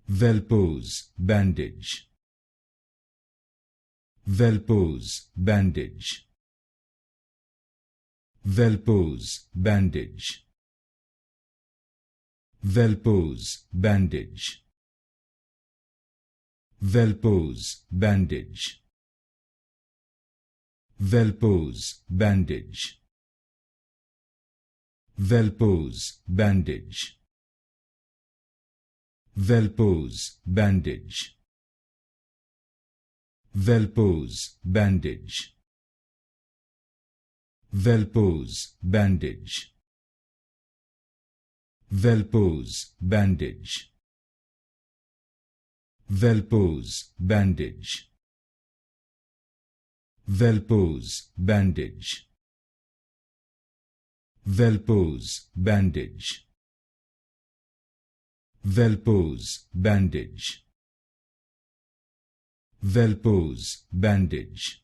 Velpeau's bandage. Velpeau's bandage. Velpeau's bandage. Velpeau's bandage. Velpeau's bandage. Velpeau's bandage. Velpeau's bandage. Velpeau's bandage. Velpeau's bandage. Velpeau's bandage. Velpeau's bandage. Velpeau's bandage. Velpeau's bandage. Velpeau's bandage. Velpeau's bandage. Velpeau's bandage.